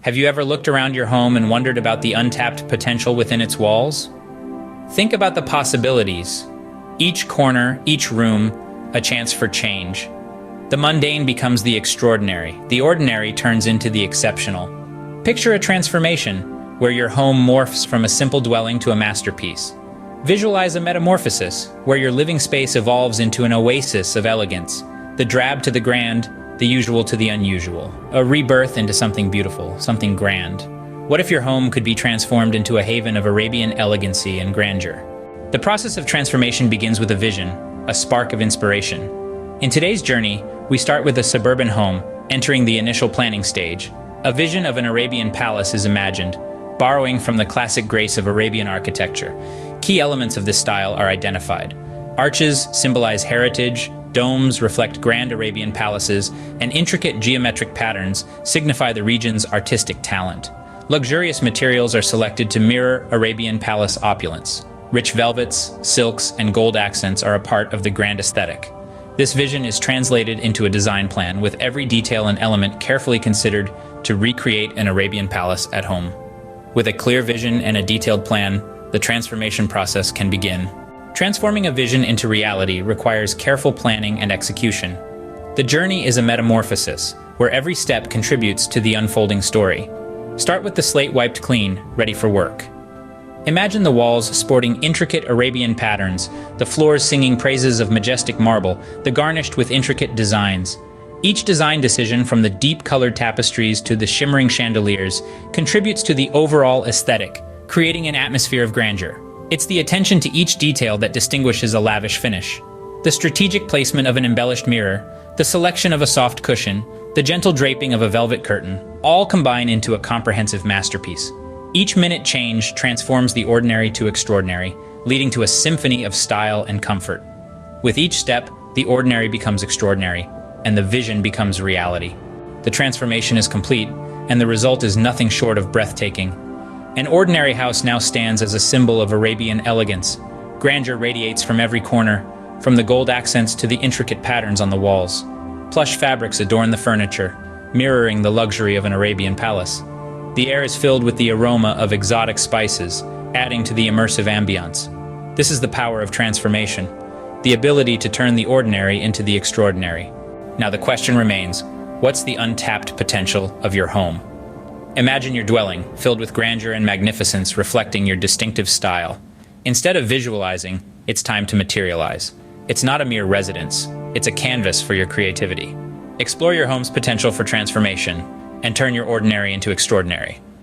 Have you ever looked around your home and wondered about the untapped potential within its walls? Think about the possibilities. Each corner, each room, a chance for change. The mundane becomes the extraordinary. The ordinary turns into the exceptional. Picture a transformation where your home morphs from a simple dwelling to a masterpiece. Visualize a metamorphosis where your living space evolves into an oasis of elegance, the drab to the grand, the usual to the unusual, a rebirth into something beautiful, something grand. What if your home could be transformed into a haven of Arabian elegancy and grandeur? The process of transformation begins with a vision, a spark of inspiration. In today's journey, we start with a suburban home, entering the initial planning stage. A vision of an Arabian palace is imagined, borrowing from the classic grace of Arabian architecture. Key elements of this style are identified. Arches symbolize heritage, domes reflect grand Arabian palaces, and intricate geometric patterns signify the region's artistic talent. Luxurious materials are selected to mirror Arabian palace opulence. Rich velvets, silks, and gold accents are a part of the grand aesthetic. This vision is translated into a design plan with every detail and element carefully considered to recreate an Arabian palace at home. With a clear vision and a detailed plan, the transformation process can begin. Transforming a vision into reality requires careful planning and execution. The journey is a metamorphosis, where every step contributes to the unfolding story. Start with the slate wiped clean, ready for work. Imagine the walls sporting intricate Arabian patterns, the floors singing praises of majestic marble, the garnished with intricate designs. Each design decision, from the deep-colored tapestries to the shimmering chandeliers, contributes to the overall aesthetic, creating an atmosphere of grandeur. It's the attention to each detail that distinguishes a lavish finish. The strategic placement of an embellished mirror, the selection of a soft cushion, the gentle draping of a velvet curtain, all combine into a comprehensive masterpiece. Each minute change transforms the ordinary to extraordinary, leading to a symphony of style and comfort. With each step, the ordinary becomes extraordinary, and the vision becomes reality. The transformation is complete, and the result is nothing short of breathtaking. An ordinary house now stands as a symbol of Arabian elegance. Grandeur radiates from every corner, from the gold accents to the intricate patterns on the walls. Plush fabrics adorn the furniture, mirroring the luxury of an Arabian palace. The air is filled with the aroma of exotic spices, adding to the immersive ambience. This is the power of transformation, the ability to turn the ordinary into the extraordinary. Now the question remains, what's the untapped potential of your home? Imagine your dwelling, filled with grandeur and magnificence reflecting your distinctive style. Instead of visualizing, it's time to materialize. It's not a mere residence, it's a canvas for your creativity. Explore your home's potential for transformation and turn your ordinary into extraordinary.